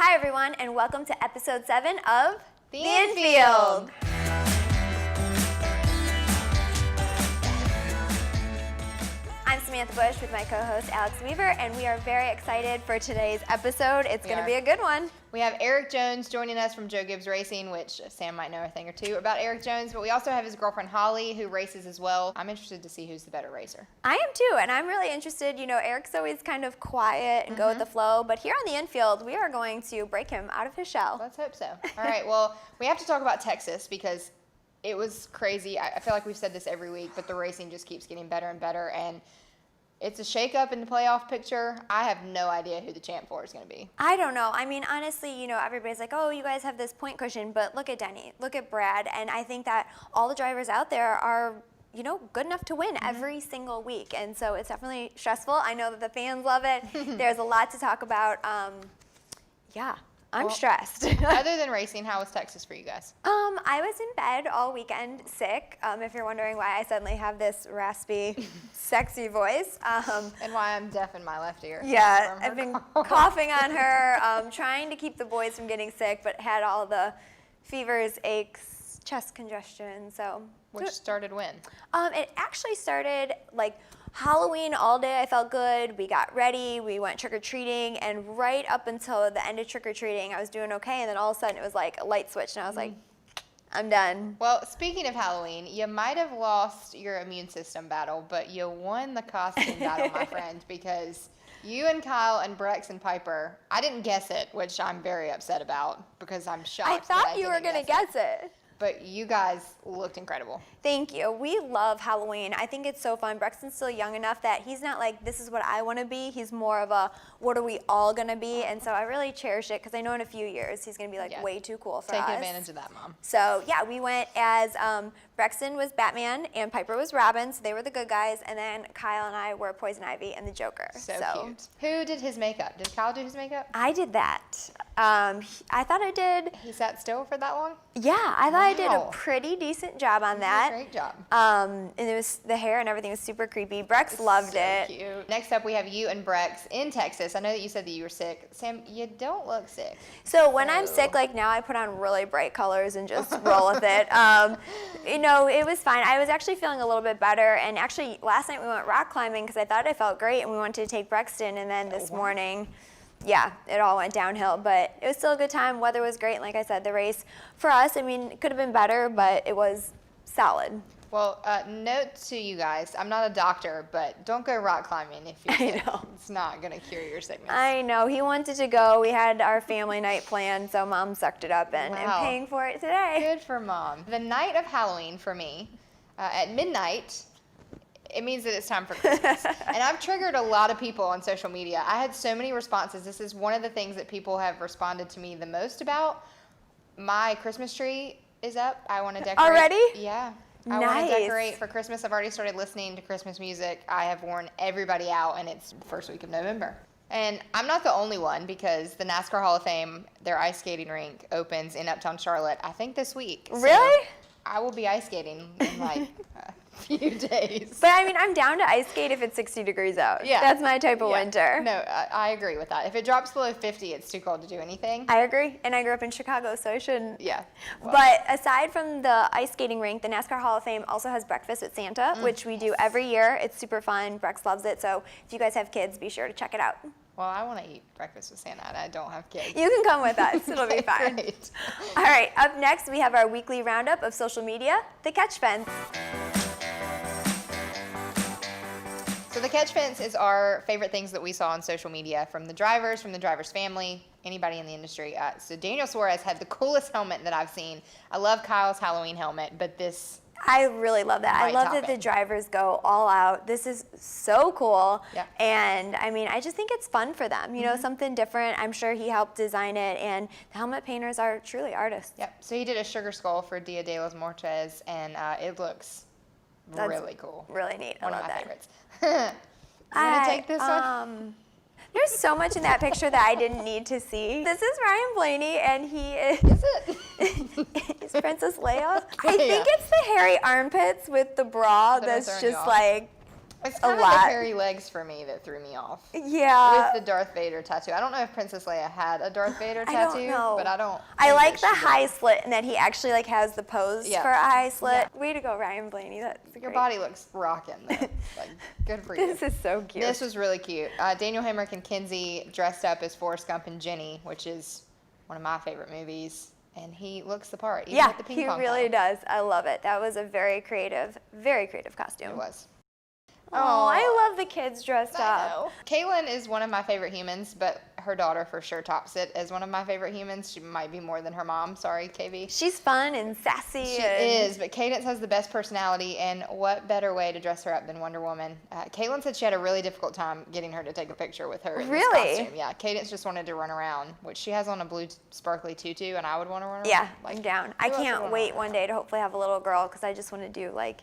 Hi everyone, and welcome to episode 7 of The Infield. I'm Samantha Bush with my co-host Alex Weaver, and we are very excited for today's episode. It's going to be a good one. We have Erik Jones joining us from Joe Gibbs Racing, which Sam might know a thing or two about Erik Jones, but we also have his girlfriend Holly, who races as well. I'm interested to see who's the better racer. I am too, and I'm really interested. You know, Erik's always kind of quiet and go with the flow, but here on the Infield, we are going to break him out of his shell. Let's hope so. All right, well, we have to talk about Texas because it was crazy. I feel like we've said this every week, but the racing just keeps getting better and better, and it's a shakeup in the playoff picture. I have no idea who the champ 4 is going to be. I don't know. I mean, honestly, you know, everybody's like, oh, you guys have this point cushion, but look at Denny, look at Brad, and I think that all the drivers out there are, you know, good enough to win every single week, and so it's definitely stressful. I know that the fans love it. There's a lot to talk about. Yeah. I'm stressed. Other than racing, how was Texas for you guys? I was in bed all weekend sick, if you're wondering why I suddenly have this raspy, sexy voice. And why I'm deaf in my left ear. Yeah, I've been coughing on her, trying to keep the boys from getting sick, but had all the fevers, aches, chest congestion, so. Which started when? It actually started like Halloween all day. I felt good. We got ready. We went trick-or-treating, and right up until the end of trick-or-treating, I was doing okay, and then all of a sudden it was like a light switch, and I was like, I'm done. Well, speaking of Halloween, you might have lost your immune system battle, but you won the costume battle, my friend, because you and Kyle and Brex and Piper, I didn't guess it, which I'm very upset about because I'm shocked. I thought you were going to guess it. But you guys looked incredible. Thank you. We love Halloween. I think it's so fun. Brexton's still young enough that he's not like, this is what I want to be. He's more of a, what are we all going to be? And so I really cherish it because I know in a few years he's going to be like way too cool for us. Take advantage of that, Mom. So yeah, we went as Brexton was Batman and Piper was Robin, so they were the good guys. And then Kyle and I were Poison Ivy and the Joker. So cute. Who did his makeup? Did Kyle do his makeup? I did that. I thought I did. He sat still for that long? Yeah, I thought I did a pretty decent job on that. Great job. And it was the hair and everything was super creepy. Brex loved it. Cute. Next up, we have you and Brex in Texas. I know that you said that you were sick. Sam, you don't look sick. So when I'm sick, like now I put on really bright colors and just roll with it. You know, it was fine. I was actually feeling a little bit better. And actually, last night we went rock climbing because I thought I felt great, and we wanted to take Brexton. And then this morning, yeah, it all went downhill, but it was still a good time. Weather was great, and like I said, the race for us, I mean, it could have been better, but it was solid. Well, note to you guys, I'm not a doctor, but don't go rock climbing if you're sick. I know. It's not going to cure your sickness. I know. He wanted to go. We had our family night planned, so Mom sucked it up and am paying for it today. Good for Mom. The night of Halloween for me, at midnight, it means that it's time for Christmas. And I've triggered a lot of people on social media. I had so many responses. This is one of the things that people have responded to me the most about. My Christmas tree is up. I want to decorate. Already? Yeah. I want to decorate for Christmas. I've already started listening to Christmas music. I have worn everybody out, and it's the first week of November. And I'm not the only one because the NASCAR Hall of Fame, their ice skating rink, opens in Uptown Charlotte, I think this week. Really? So I will be ice skating in like a few days. But I mean, I'm down to ice skate if it's 60 degrees out. Yeah. That's my type of winter. No, I agree with that. If it drops below 50, it's too cold to do anything. I agree. And I grew up in Chicago, so I shouldn't. Yeah. Well. But aside from the ice skating rink, the NASCAR Hall of Fame also has Breakfast with Santa, which we do every year. It's super fun. Brex loves it. So if you guys have kids, be sure to check it out. Well, I want to eat breakfast with Santa, and I don't have kids. You can come with us. It'll be fine. Great. All right, up next, we have our weekly roundup of social media, the Catch Fence. So the Catch Fence is our favorite things that we saw on social media from the drivers family, anybody in the industry. So Daniel Suarez had the coolest helmet that I've seen. I love Kyle's Halloween helmet, but this... I really love that. I love that the drivers go all out. This is so cool. Yeah. And I mean, I just think it's fun for them. You know, something different. I'm sure he helped design it. And the helmet painters are truly artists. Yep. So he did a sugar skull for Dia de los Muertos, and it looks really cool. Really neat. One I love of my that. favorites. You want to take this one? There's so much in that picture that I didn't need to see. This is Ryan Blaney, and he is... Is it? He's Princess Leia. I think it's the hairy armpits with the bra that's just like It's a kind of the lot. hairy legs for me that threw me off. Yeah. With the Darth Vader tattoo. I don't know if Princess Leia had a Darth Vader I tattoo, don't know. but I don't. I think like the that she high did. slit and that he actually like has the pose Yeah. for a high slit. Yeah. Way to go, Ryan Blaney. That's Your great. body looks rocking, though. Like, good for you. This is so cute. This was really cute. Daniel Hemrick and Kinsey dressed up as Forrest Gump and Jenny, which is one of my favorite movies. And he looks the part, even with the ping he pong really paddle. does. I love it. That was a very creative costume. It was. Oh, I love the kids dressed I up. know. Caitlin is one of my favorite humans, but her daughter for sure tops it as one of my favorite humans. She might be more than her mom. Sorry, KV. She's fun and sassy. She is, but Cadence has the best personality, and what better way to dress her up than Wonder Woman? Caitlin said she had a really difficult time getting her to take a picture with her in this costume. Yeah, Cadence just wanted to run around, which she has on a blue sparkly tutu, and I would want to run around. Yeah, like, I'm down. I who else would can't wanna wait run one around? day to hopefully have a little girl because I just want to do like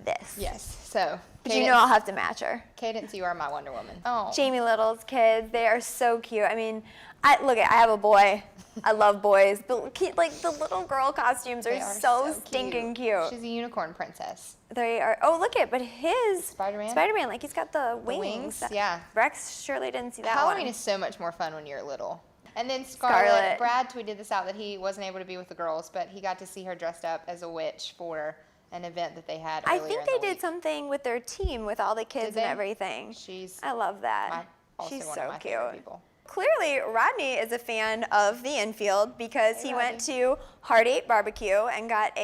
this. Yes, so. But you know I'll have to match her. Cadence, you are my Wonder Woman. Oh. Jamie Little's kids, they are so cute. I mean, I have a boy. I love boys, but like the little girl costumes They are so stinking cute. She's a unicorn princess. They are. Oh, look at, but his Spider-Man? like he's got the wings. Wings, yeah. Rex surely didn't see that Halloween one. is so much more fun when you're little. And then Scarlett, Brad tweeted this out that he wasn't able to be with the girls, but he got to see her dressed up as a witch for an event that they had I earlier think in they the did week. something with their team with all the kids Did they? and everything. She's I love that. also She's one so of my cute. favorite people. Clearly, Rodney is a fan of the Infield because Hey, he Rodney. went to Heart 8 Barbecue and got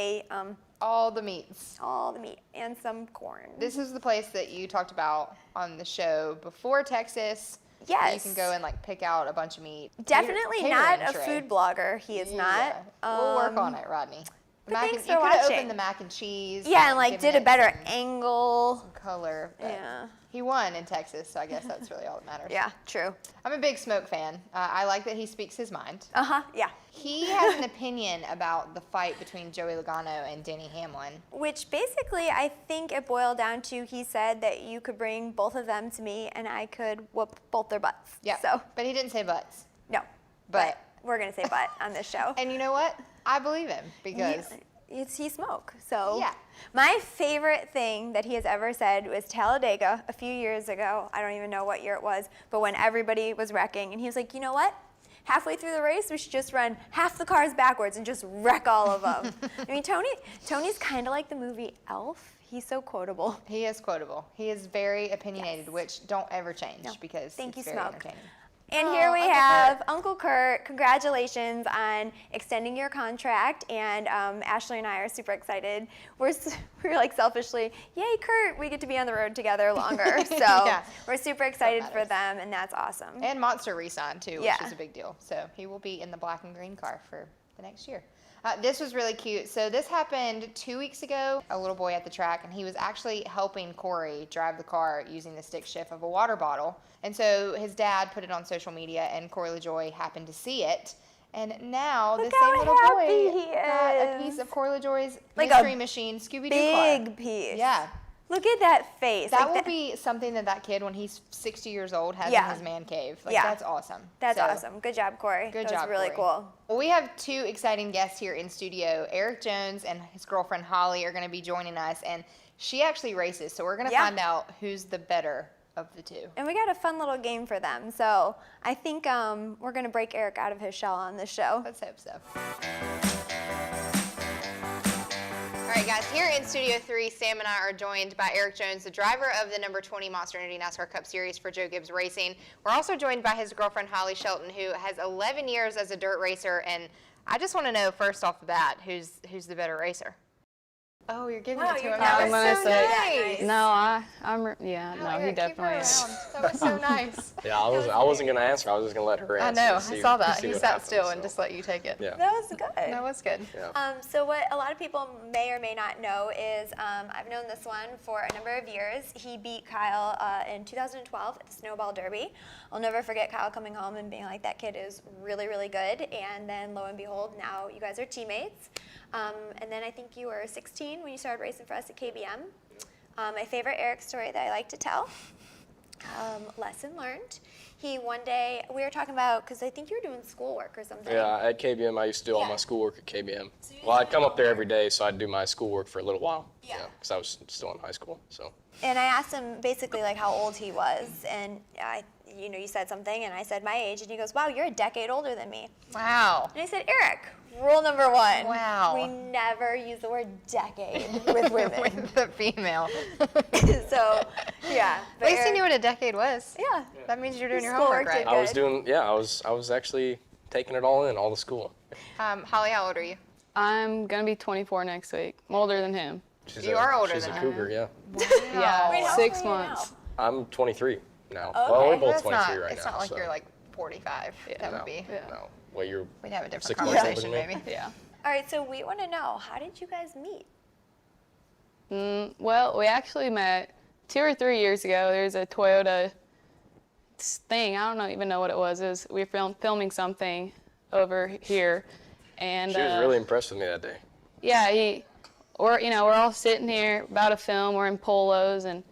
All the meats. all the meat and some corn. This is the place that you talked about on the show before Texas. Yes. You can go and like pick out a bunch of meat. Definitely Catering not a tray. food blogger. He is not. We'll work on it, Rodney. but thanks you for could have watching. opened the mac and cheese. Yeah, and like given did a it better some angle. color. But Yeah. He won in Texas, so I guess that's really all that matters. Yeah, true. I'm a big Smoke fan. I like that he speaks his mind. Yeah. He has an opinion about the fight between Joey Logano and Denny Hamlin. Which basically I think it boiled down to he said that you could bring both of them to me and I could whoop both their butts. Yeah. So But he didn't say butts. no. But we're gonna say butt on this show. and you know what? I believe him because He Smoke. So Yeah. my favorite thing that he has ever said was Talladega a few years ago. I don't even know what year it was, but when everybody was wrecking, and he was like, you know what? Halfway through the race, we should just run half the cars backwards and just wreck all of them. I mean, Tony's kind of like the movie Elf. He's so quotable. he is quotable. He is very opinionated, which don't ever change No. because Thank it's you, very Smoke. entertaining. And here we Uncle have Kurt. Uncle Kurt. Congratulations on extending your contract. And Ashley and I are super excited. We're like selfishly, yay, Kurt, we get to be on the road together longer. So Yeah. we're super excited for matters. them, and that's awesome. And Monster re-signed too, which Yeah. is a big deal. So he will be in the black and green car for the next year. This was really cute. So this happened 2 weeks ago. A little boy at the track, and he was actually helping Corey drive the car using the stick shift of a water bottle. And so his dad put it on social media, and Corey LaJoy happened to see it. And now Look this how same little happy boy he got a is. piece of Corey LaJoy's Like a Mystery Machine Scooby-Doo car. Big piece. Yeah. Look at that face. That Like will that- be something that kid, when he's 60 years old, has Yeah. in his man cave. Like, Yeah. that's awesome. That's So, awesome. Good job, Corey. Good that job, was really Corey. cool. Well, we have two exciting guests here in studio. Erik Jones and his girlfriend Holly are going to be joining us, and she actually races, so we're going to Yeah. find out who's the better of the two. And we got a fun little game for them. So I think we're going to break Erik out of his shell on this show. Let's hope so. All right, guys, here in Studio 3, Sam and I are joined by Erik Jones, the driver of the number 20 Monster Energy NASCAR Cup Series for Joe Gibbs Racing. We're also joined by his girlfriend, Holly Shelton, who has 11 years as a dirt racer. And I just want to know, first off the bat, who's the better racer? Oh, you're giving Wow, it to you're him. never That was so so nice. No, yeah, Oh, no, he Erik, keep her definitely is. around. That was so nice. Yeah, I wasn't gonna answer. I was just gonna let her I answer. know. and I see- saw that. see He what sat happens, still and so. just let you take it. Yeah. That was good. That was good. Yeah. So what a lot of people may or may not know is I've known this one for a number of years. He beat Kyle in 2012 at the Snowball Derby. I'll never forget Kyle coming home and being like, that kid is really, really good. And then lo and behold, now you guys are teammates. And then I think you were 16 when you started racing for us at KBM. My favorite Erik story that I like to tell Lesson learned. One day, we were talking about, because I think you were doing schoolwork or something. Yeah, at KBM, I used to do all Yeah. my schoolwork at KBM. So you Well, I'd did come up there homework. every day, so I'd do my schoolwork for a little while. Yeah. Because I was still in high school, so. And I asked him basically like how old he was, and you said something, and I said my age, and he goes, "Wow, you're a decade older than me." Wow. And I said, "Eric, rule number 1. Wow. We never use the word decade with women." With the female. So, yeah. At least you knew what a decade was. Yeah. That means you're doing your Schoolwork homework right. did I was Good. doing, I was actually taking it all in, all the school. Holly, how old are you? I'm gonna be 24 next week. I'm older than him. You are older She's than a him. cougar, yeah. Yeah, Wait, how 6 old are you months. I'm 23 now. Okay. Well, we're both That's 23 not, right it's now. not like so. you're like 45. That no, would be. Yeah. no. Well, you're We'd have a different 6 months older conversation, than me. maybe. Yeah. All right, so we want to know, how did you guys meet? Well, we actually met 2 or 3 years ago. There's a Toyota thing. I don't even know what it was. We were filming something over here, and She was really impressed with me that day. yeah, we're all sitting here about a film. We're in polos and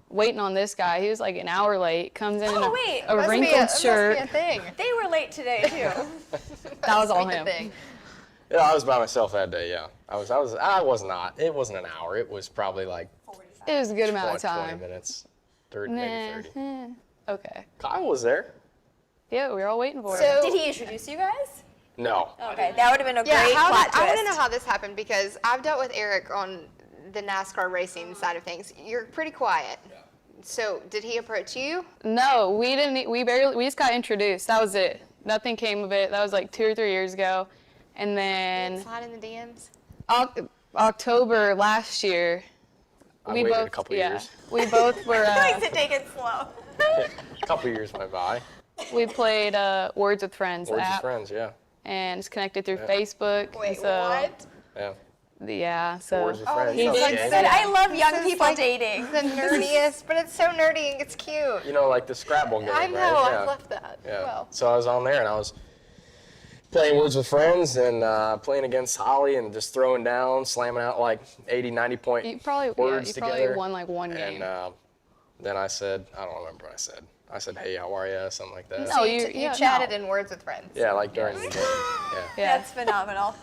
waiting on this guy. He was like an hour late. Comes in Oh, wait. a Must be wrinkled shirt. Must be a thing. They were late today, too. That was all Must be a him. thing. Yeah, I was by myself that day, yeah. I was not. It wasn't an hour. It was probably like It was a good amount of 20 time. minutes. 30, maybe 30. Okay. Kyle was there. Yeah, we were all waiting for him. So, Did he introduce you guys? No. Okay, that would have been a yeah, great plot I want twist. to know how this happened because I've dealt with Eric on the NASCAR racing side of things. You're pretty quiet. So, did he approach you? No, we didn't. We just got introduced. That was it. Nothing came of it. That was like 2 or 3 years ago, and then Slide in the DMs? October last year, I we waited both a couple years. we both were. He likes to take it slow. A couple years went by. We played Words with Friends Words with app, friends, yeah. and it's connected through Yeah. Facebook. Wait, so, what? Yeah. Yeah. So Words with Oh, friends. he you know, did gang. But I love young This is people like dating. The nerdiest, but it's so nerdy and it's cute. You know, like the Scrabble game, I know, right? Yeah. I've left that. Yeah. Well, So I was on there and I was playing Words with Friends and playing against Holly and just throwing down, slamming out like 80, 90 point you probably words you probably together. won like one game. And then I said, I don't remember what I said. I said, hey, how are you? Something like that. No, you yeah, chatted no. in Words with Friends. Yeah, like during the game. Yeah. Yeah. That's phenomenal.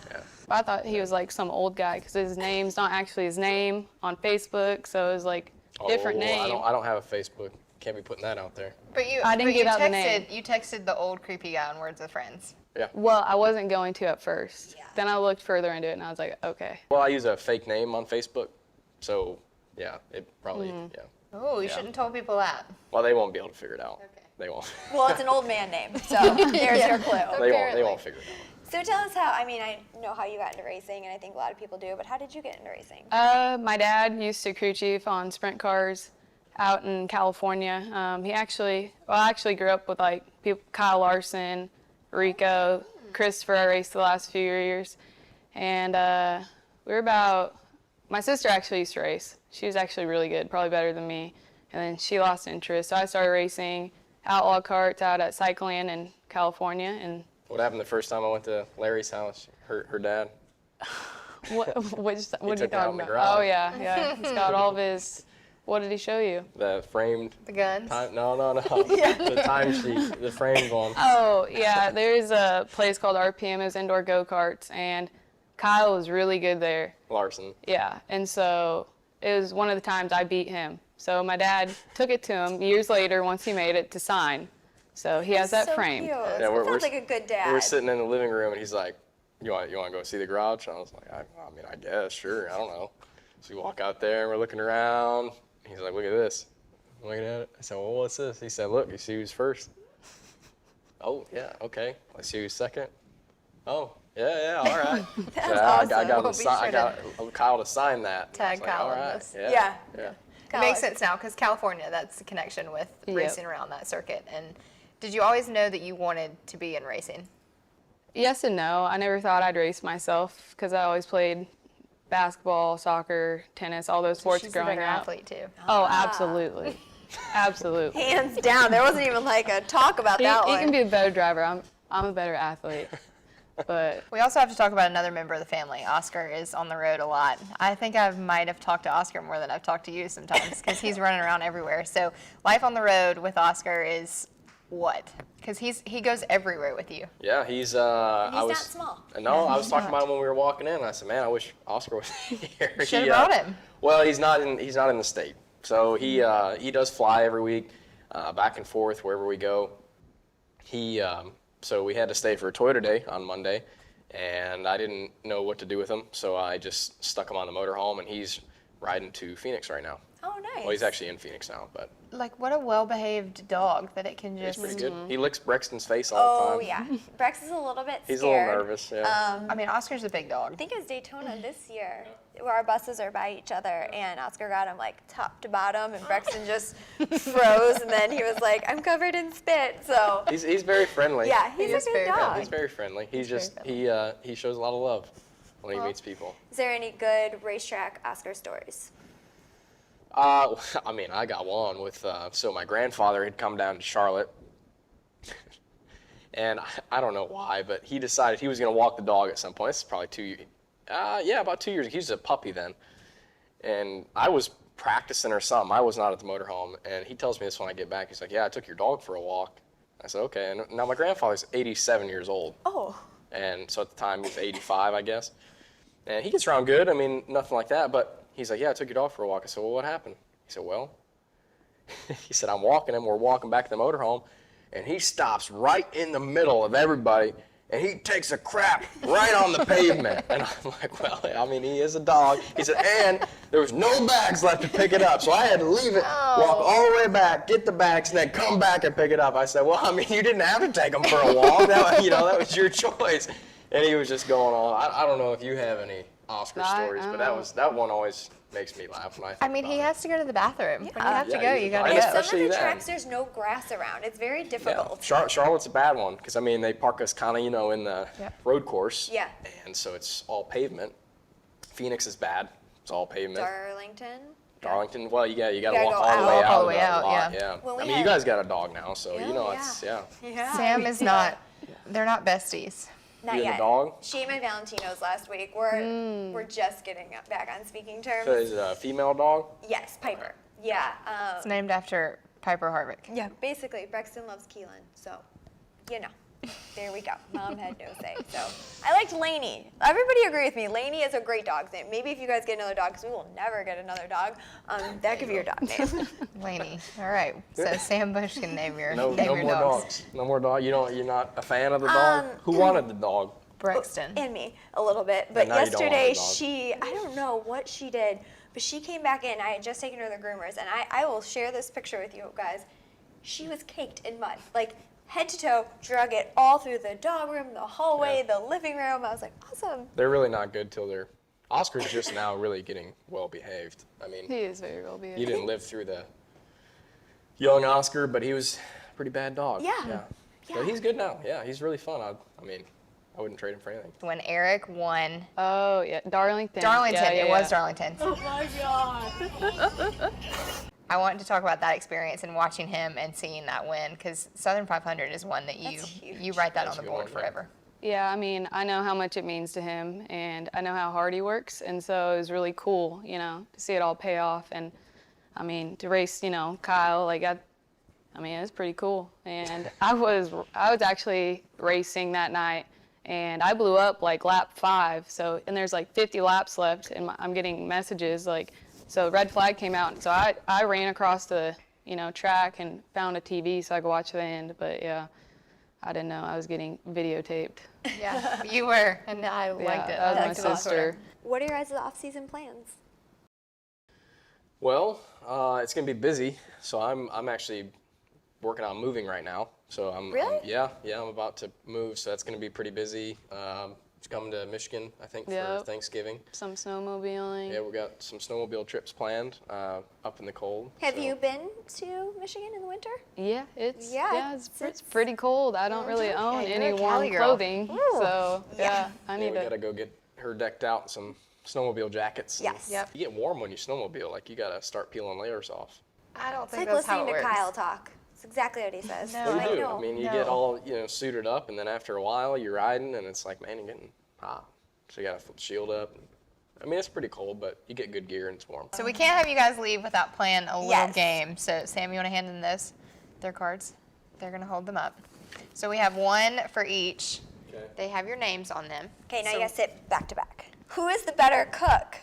I thought he was like some old guy because his name's not actually his name on Facebook, so it was like different name. I don't have a Facebook. Can't be putting that out there. But you, I didn't but give you out the texted, name. You texted the old creepy guy on Words with Friends. Well, I wasn't going to at first. Then I looked further into it and I was like, okay. Well, I use a fake name on Facebook. So, yeah, it probably, yeah. Oh, you shouldn't have told people that. Well, they won't be able to figure it out. Okay. They won't. Well, it's an old man name, so there's your clue. They Apparently. won't figure it out. So tell us how, I mean, I know how you got into racing, and I think a lot of people do, but how did you get into racing? My dad used to crew chief on sprint cars out in California. I actually grew up with like people, Kyle Larson, Rico, Christopher. I raced the last few years, and my sister actually used to race. She was actually really good, probably better than me, and then she lost interest. So I started racing outlaw karts out at Cycleland in California, and What happened the first time I went to Larry's house? Her dad? what are you took me out talking in the about? garage. Oh yeah. He's got all of his. What did he show you? The framed The guns. time? No. The timesheet, the framed one. Oh, yeah, there's a place called RPM, it's indoor go-karts, and Kyle was really good there. Larson. Yeah, and so it was one of the times I beat him. So my dad took it to him years later once he made it to sign. So he has that so framed. Cute. Yeah, That we're- sounds we're- like a good dad. We were sitting in the living room, and he's like, "You want to go see the garage?" And I was like, "I mean, I guess, sure. I don't know." So we walk out there, and we're looking around. He's like, "Look at this." I'm looking at it. I said, "Well, what's this?" He said, "Look, you see who's first?" Oh, yeah, okay. Let's see who's second. Oh, yeah, all right. That's So I awesome. got We'll be I sure got Kyle to sign that. Tag I was like, Kyle all on right. this. Yeah. Yeah. It makes sense now because California, that's the connection with Yep. racing around that circuit. And did you always know that you wanted to be in racing? Yes and no. I never thought I'd race myself because I always played basketball, soccer, tennis, all those sports She's a growing better up. athlete too. Oh, absolutely. Absolutely. Hands down. There wasn't even like a talk about He that can one. be a better driver. I'm a better athlete. But We also have to talk about another member of the family. Oscar is on the road a lot. I think I might have talked to Oscar more than I've talked to you sometimes because he's running around everywhere. So life on the road with Oscar is what? Because he goes everywhere with you. Yeah, he's not small. No, I was talking about him when we were walking in. And I said, man, I wish Oscar was here. Should have brought him. Well, he's not in the state, so he does fly every week, back and forth wherever we go. So we had to stay for a Toyota Day on Monday, and I didn't know what to do with him, so I just stuck him on the motorhome, and he's riding to Phoenix right now. Oh, nice. Well, he's actually in Phoenix now, but Like, what a well-behaved dog that it can he's just... pretty good. He licks Brexton's face all the Oh, time. yeah. Brex is a little bit scared. He's a little nervous, yeah. I mean, Oscar's a big dog. I think it was Daytona this year where our buses are by each other and Oscar got him like top to bottom and Brexton just froze and then he was like, I'm covered in spit. So He's very friendly. yeah, he's is a good very dog. friendly. He's very friendly. He's very just friendly. he shows a lot of love when he meets people. Is there any good racetrack Oscar stories? I mean, I got one with, so my grandfather had come down to Charlotte, and I don't know why, but he decided he was going to walk the dog at some point. This is probably about 2 years. He was a puppy then, and I was practicing or something. I was not at the motorhome, and he tells me this when I get back. He's like, yeah, I took your dog for a walk. I said, okay. And now my grandfather's 87 years old. Oh. And so at the time he was 85, I guess. And he gets around good. I mean, nothing like that. But he's like, yeah, I took your dog for a walk. I said, well, what happened? He said, well, he said, I'm walking him. We're walking back to the motorhome. And he stops right in the middle of everybody. And he takes a crap right on the pavement. And I'm like, well, I mean, he is a dog. He said, and there was no bags left to pick it up. So I had to leave it, walk all the way back, get the bags, and then come back and pick it up. I said, well, I mean, you didn't have to take them for a walk. That was your choice. And he was just going on. I don't know if you have any Oscar stories, but that one always makes me laugh when I think I mean, about he it. has to go to the bathroom. When you have to Yeah, go, he's you got to fine. go. Some of Especially the then. tracks, there's no grass around. It's very Yeah. difficult. Charlotte's a bad one because, I mean, they park us kind of, in the road course. Yeah. And so it's all pavement. Phoenix is bad. It's all pavement. Darlington, well, you got to gotta walk go all the way out. out. All of the way the out, lot, yeah. Well, I we mean, you had- guys got a dog now, so it's Yeah. Sam is not, they're not besties. Not You and yet. the dog? She ate my Valentinos last week. We're just getting back on speaking terms. So is it a female dog? Yes, Piper. Yeah. It's named after Piper Harvick. Yeah, basically, Brexton loves Keelan, so, there we go. Mom had no say. So, I liked Lainey. Everybody agree with me. Lainey is a great dog name. Maybe if you guys get another dog, because we will never get another dog, that could be your dog name. Laney. All right. So Sam Bush can name your No name more your dogs. dogs. No more dog. You're not a fan of the dog? Who wanted the dog? Brexton. And me, a little bit. But now you don't want yesterday, the dog. I don't know what she did, but she came back in. I had just taken her to the groomers, and I will share this picture with you guys. She was caked in mud. Like, head to toe, drug it all through the dog room, the hallway, the living room. I was like, awesome. They're really not good till they're... Oscar's just now really getting well behaved. I mean, he is very well behaved. you didn't live through the young Oscar, but he was a pretty bad dog. Yeah. So he's good now. Yeah, he's really fun. I mean, I wouldn't trade him for anything. When Eric won Oh, yeah, Darlington. Darlington, Yeah, yeah, it was yeah. Darlington. Oh my God. I wanted to talk about that experience and watching him and seeing that win because Southern 500 is one that That's huge. you write that That's on a the good board one, yeah. forever. Yeah, I mean, I know how much it means to him, and I know how hard he works, and so it was really cool, to see it all pay off, and I mean, to race, Kyle, like I mean, it was pretty cool, and I was actually racing that night, and I blew up like lap 5, and there's like 50 laps left, and I'm getting messages like, so red flag came out, and so I ran across the track and found a TV so I could watch the end, but yeah. I didn't know I was getting videotaped. Yeah, you were, and I liked it. That I was liked my it on Twitter. sister. What are your guys' off-season plans? Well, it's gonna be busy, so I'm actually working on moving right now. So Really? I'm about to move, so that's gonna be pretty busy. Just coming to Michigan, I think, for Yep. Thanksgiving. Some snowmobiling. Yeah, we got some snowmobile trips planned up in the cold. Have so- you been to Michigan in the winter? Yeah, it's Yeah, it's pretty cold. I don't really own you're any a warm Cali girl. clothing, so yeah, I Yeah, need we to. gotta go get her decked out in some snowmobile jackets. and Yes. Yep. You get warm when you snowmobile. Like, you gotta start peeling layers off. I don't It's think like that's how listening it to works. Kyle talk. It's exactly what he says. No, Well, I you do. know. I mean, you No. get all, suited up, and then after a while, you're riding, and it's like, man, you're getting hot. So you got to flip the shield up. I mean, it's pretty cold, but you get good gear, and it's warm. So we can't have you guys leave without playing a little Yes. game. So Sam, you want to hand them those? Their cards. They're going to hold them up. So we have one for each. Okay. They have your names on them. Okay, now So- you gotta sit back to back. Who is the better cook?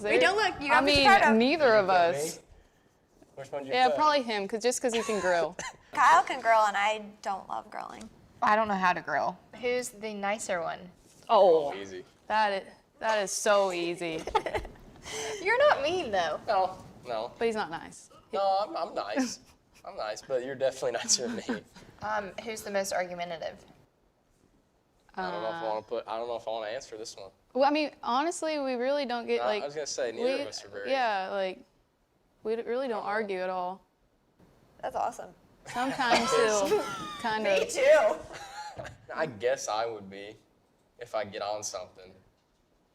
Wait, don't look. You I have to mean, start up. neither of Me? us. Which one did you Yeah, put? probably him, just because he can grill. Kyle can grill, and I don't love grilling. I don't know how to grill. Who's the nicer one? Oh, Easy. that is so easy. You're not mean though. No. But he's not nice. No, I'm nice. I'm nice, but you're definitely nicer than me. Who's the most argumentative? I don't know if I want to answer this one. Well, I mean, honestly, we really don't get No, like. I was gonna say neither of us are very. Yeah, like we really don't argue at all. That's awesome. Sometimes he'll kind of. too. I guess I would be if I get on something,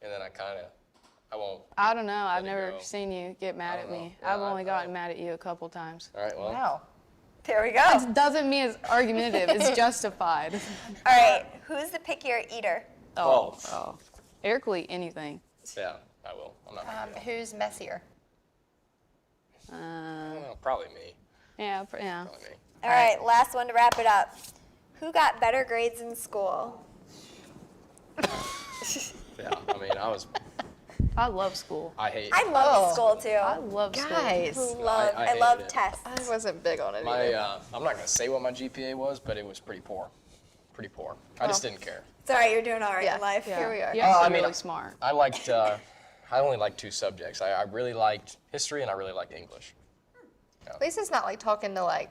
and then I won't. I don't know. I've it never go. seen you get mad at don't know. me. Yeah, I've only I- gotten mad at you a couple times. All right, well. Wow. There we go. All Doesn't mean it's argumentative. It's justified. right, who's the pickier eater? Oh. Eric will eat anything. Yeah, I will. I'm not. Who's messier? Uh, I don't know, probably me. yeah. Probably me. All right, last one to wrap it up. Who got better grades in school? Yeah, I mean, I love school. I hate. I love school too. I love school. Guys. I I love hated it. tests. I wasn't big on it My, either. I'm not gonna say what my GPA was, but it was pretty poor. Pretty poor. I just didn't care. It's all right, you're doing all right Yeah. in life. Yeah. Here we are. You're actually I mean, really smart. I liked. I only liked two subjects. I really liked history and I really liked English. At least it's not like talking to like,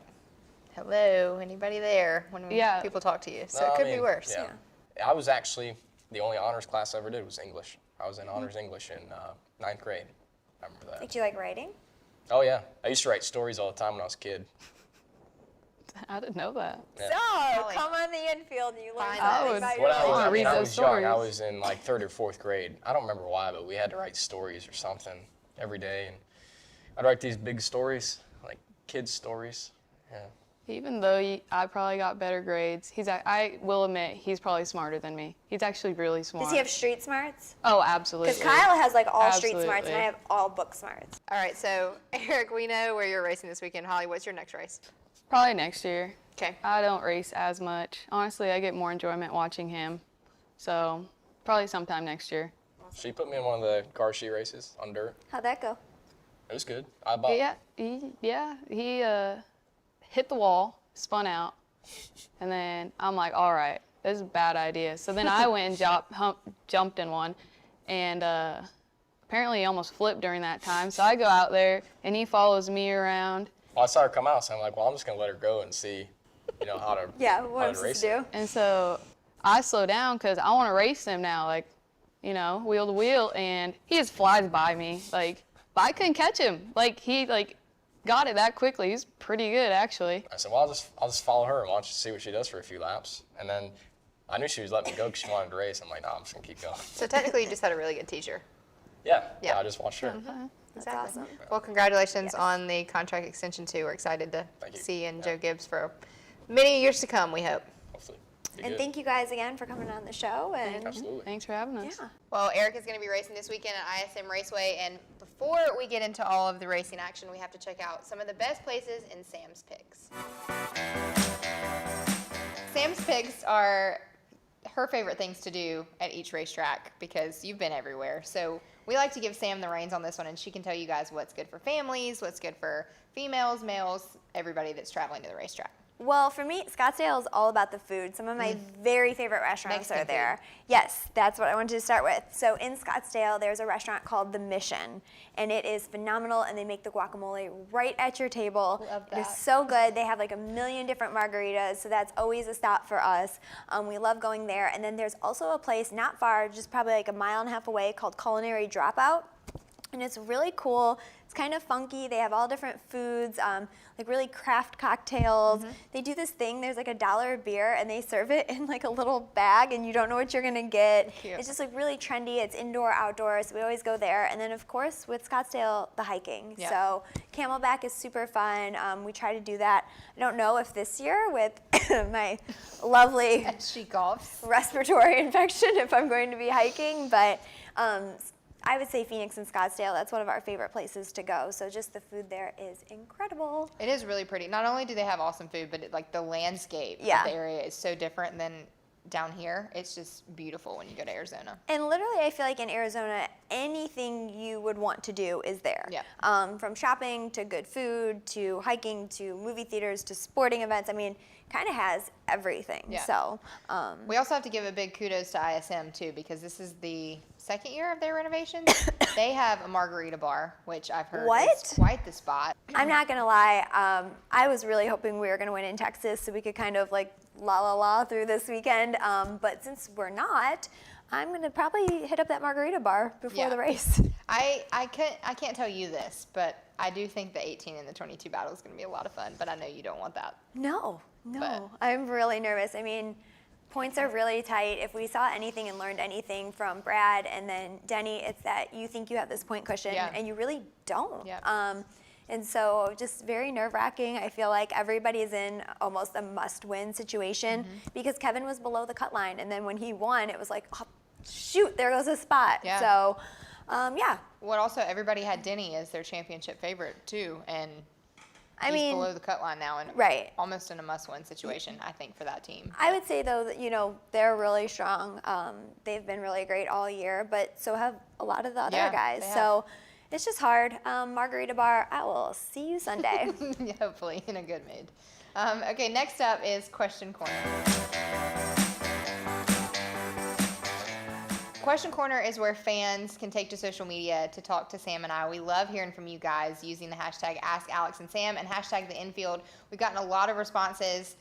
hello, anybody there when Yeah. people talk to you. So No, it I could be mean, worse. Yeah. I was actually the only honors class I ever did was English. I was in honors English in 9th grade. I remember that. Did you like writing? Oh yeah, I used to write stories all the time when I was a kid. I didn't know that. Yeah. So, Probably. come on the infield and you learn Fine. something Oh, about it's- your When I life. was, wanna when read I those was young, I stories. was in like 3rd or 4th grade. I don't remember why, but we had to write stories or something every day, and I'd write these big stories, like kids' stories. Yeah. Even though I probably got better grades, I will admit he's probably smarter than me. He's actually really smart. Does he have street smarts? Oh, absolutely. Because Kyle has like all street smarts and Absolutely. I have all book smarts. All right, so Eric, we know where you're racing this weekend. Holly, what's your next race? Probably next year. Okay. I don't race as much. Honestly, I get more enjoyment watching him. So probably sometime next year. She put me in one of the car sheet races on dirt. How'd that go? It was good. I bought. He hit the wall, spun out, and then I'm like, all right, this is a bad idea. So then I went and jumped in one, and apparently he almost flipped during that time. So I go out there, and he follows me around. Well, I saw her come out, so I'm like, well, I'm just gonna let her go and see, how to. Yeah, what how am I to race supposed to it. do? And so I slow down because I want to race him now, like, wheel to wheel, and he just flies by me. Like, but I couldn't catch him. Like, he got it that quickly. He's pretty good, actually. I said, well, I'll just follow her and watch and see what she does for a few laps. And then I knew she was letting me go because she wanted to race. I'm like, no, I'm just gonna keep going. So technically, you just had a really good teacher. Yeah. Yeah. I just watched her. That's Exactly. awesome. Well, congratulations on the contract extension too. We're excited to Thank you. see you and Yeah. Joe Gibbs for many years to come, we hope. Hopefully. Be And good. thank you guys again for coming on the show. And Absolutely. Thanks for having us. yeah. Well, Eric is going to be racing this weekend at ISM Raceway, and before we get into all of the racing action, we have to check out some of the best places in Sam's Picks. Sam's Picks are her favorite things to do at each racetrack because you've been everywhere. So we like to give Sam the reins on this one, and she can tell you guys what's good for families, what's good for females, males, everybody that's traveling to the racetrack. Well, for me, Scottsdale is all about the food. Some of my very favorite restaurants Mexican are there. Yes, that's what I wanted to start with. So in Scottsdale, there's a restaurant called The Mission, and it is phenomenal, and they make the guacamole right at your table. Love It is that. so good. They have like a million different margaritas, so that's always a stop for us. We love going there. And then there's also a place not far, just probably like a mile and a half away, called Culinary Dropout. And it's really cool. It's kind of funky. They have all different foods, like really craft cocktails. They do this thing, there's like $1 beer, and they serve it in like a little bag, and you don't know what you're gonna get. Cute. It's just like really trendy. It's indoor, outdoor, so we always go there. And then of course with Scottsdale, the hiking. Yeah. So Camelback is super fun. We try to do that. I don't know if this year with my lovely She coughs. respiratory infection if I'm going to be hiking, but I would say Phoenix and Scottsdale, that's one of our favorite places to go. So just the food there is incredible. It is really pretty. Not only do they have awesome food, but like the landscape Yeah. of the area is so different than down here. It's just beautiful when you go to Arizona. And literally, I feel like in Arizona, anything you would want to do is there. Yeah. From shopping to good food to hiking to movie theaters to sporting events. I mean, kind of has everything. Yeah. So, We also have to give a big kudos to ISM too, because this is the second year of their renovations. They have a margarita bar, which I've heard What? is quite the spot. I'm not gonna lie, I was really hoping we were gonna win in Texas so we could kind of like la through this weekend. But since we're not, I'm gonna probably hit up that margarita bar before Yeah. the race. I can't tell you this, but I do think the 18 and the 22 battle is going to be a lot of fun. But I know you don't want that. No, But- I'm really nervous. I mean, points are really tight. If we saw anything and learned anything from Brad and then Denny, it's that you think you have this point cushion Yeah. and you really don't. Yeah. And so just very nerve-wracking. I feel like everybody's in almost a must-win situation because Kevin was below the cut line. And then when he won, it was like, oh, shoot, there goes a spot. Yeah. So, yeah. What also, everybody had Denny as their championship favorite too, and I he's mean, below the cut line now, and right. almost in a must-win situation, I think, for that team. I would say though that they're really strong. They've been really great all year, but so have a lot of the other Yeah, guys. they have. So it's just hard. Margarita Bar. I will see you Sunday. Hopefully, in a good mood. Okay, next up is Question Corner. Question Corner is where fans can take to social media to talk to Sam and I. We love hearing from you guys using the hashtag AskAlexandSam and hashtag the Infield. We've gotten a lot of responses.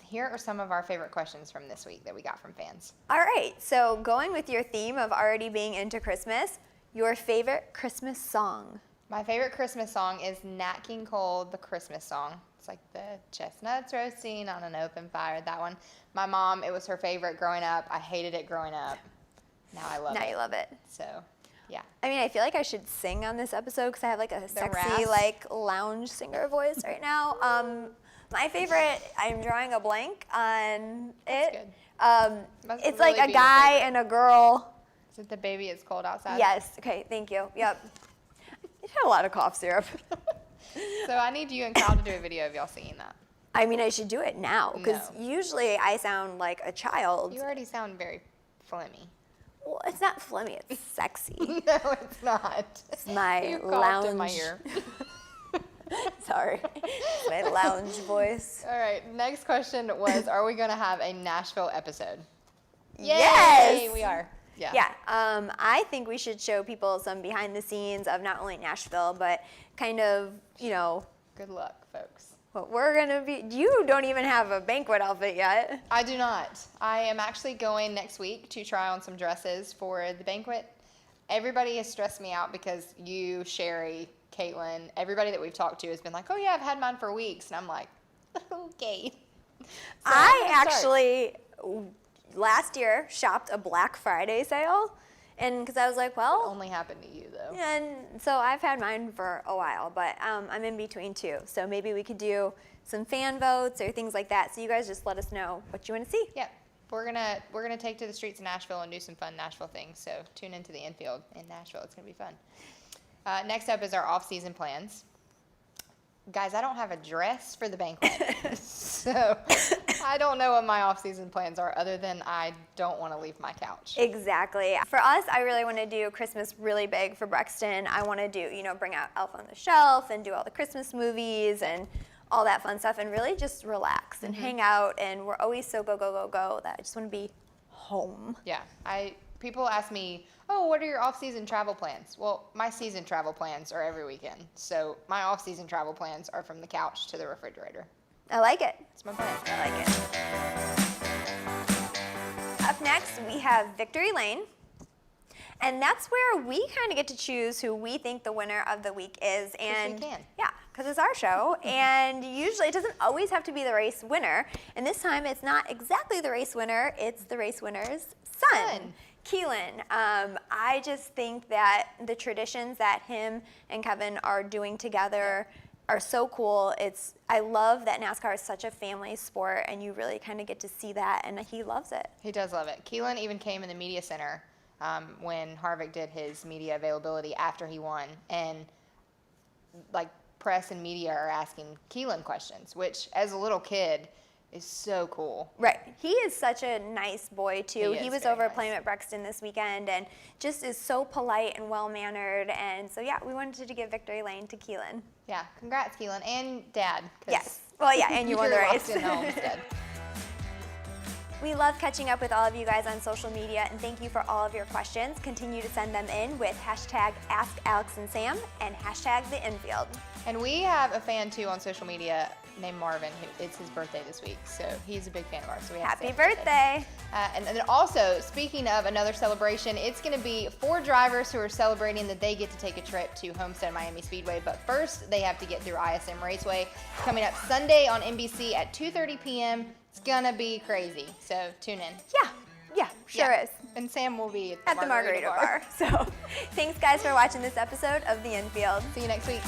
Here are some of our favorite questions from this week that we got from fans. All right. So going with your theme of already being into Christmas, your favorite Christmas song. My favorite Christmas song is Nat King Cole, the Christmas song. It's like the chestnuts roasting on an open fire, that one. My mom, it was her favorite growing up. I hated it growing up. Now I love it. Now you love it. So, yeah. I mean, I feel like I should sing on this episode because I have like a sexy, rasp. like lounge singer voice right now. My favorite, I'm drawing a blank on That's it. good. Must It's really like a be your guy favorite. and a girl. Is it the Baby It's Cold Outside? Yes. Okay. Thank you. Yep. You had a lot of cough syrup. So I need you and Kyle to do a video of y'all singing that. I mean, I should do it now because No. usually I sound like a child. You already sound very phlegmy. Well, it's not phlegmy. It's sexy. No, it's not. It's my You coughed lounge. in my ear. Sorry. My lounge voice. All right, next question was, are we going to have a Nashville episode? Yay! Yes. We are. Yeah. Yeah, I think we should show people some behind the scenes of not only Nashville, but kind of, Good luck, folks. what we're gonna be. You don't even have a banquet outfit yet. I do not. I am actually going next week to try on some dresses for the banquet. Everybody has stressed me out because you, Sherry, Caitlin, everybody that we've talked to has been like, oh yeah, I've had mine for weeks. And I'm like, okay. So I I'm gonna start. actually, last year, shopped a Black Friday sale. And because I was like, well, Only happened to you though. and so I've had mine for a while, but I'm in between too. So maybe we could do some fan votes or things like that. So you guys just let us know what you want to see. Yeah. We're gonna take to the streets of Nashville and do some fun Nashville things. So tune into the Infield in Nashville. It's gonna be fun. Next up is our off-season plans. Guys, I don't have a dress for the banquet, so I don't know what my off-season plans are other than I don't want to leave my couch. Exactly. For us, I really want to do Christmas really big for Brexton. I want to do, bring out Elf on the Shelf and do all the Christmas movies and all that fun stuff and really just relax and hang out. And we're always so go, go, go, go that I just want to be home. Yeah, people ask me, oh, what are your off-season travel plans? Well, my season travel plans are every weekend. So my off-season travel plans are from the couch to the refrigerator. I like it. That's my plan. I like it. Up next, we have Victory Lane. And that's where we kind of get to choose who we think the winner of the week is. And we can. yeah, because it's our show. And usually it doesn't always have to be the race winner. And this time it's not exactly the race winner, it's the race winner's son. Keelan. I just think that the traditions that him and Kevin are doing together are so cool. I love that NASCAR is such a family sport, and you really kind of get to see that, and he loves it. He does love it. Keelan even came in the media center when Harvick did his media availability after he won, and like press and media are asking Keelan questions, which as a little kid is so cool. Right. He is such a nice boy, too. He was over nice. playing at Brexton this weekend and just is so polite and well-mannered. And so, yeah, we wanted to give victory lane to Keelan. Yeah, congrats, Keelan, and Dad. Yes. Well, yeah, and you won the you're race. locked in Homestead. We love catching up with all of you guys on social media, and thank you for all of your questions. Continue to send them in with hashtag AskAlexandSam and hashtag the Infield. And we have a fan, too, on social media named Marvin. It's his birthday this week, so he's a big fan of ours. So we have to Happy say birthday. And then also, speaking of another celebration, it's going to be 4 drivers who are celebrating that they get to take a trip to Homestead Miami Speedway. But first, they have to get through ISM Raceway. Coming up Sunday on NBC at 2:30 p.m. It's going to be crazy, so tune in. Yeah, sure is. And Sam will be At the Margarita Bar. So thanks, guys, for watching this episode of The Infield. See you next week.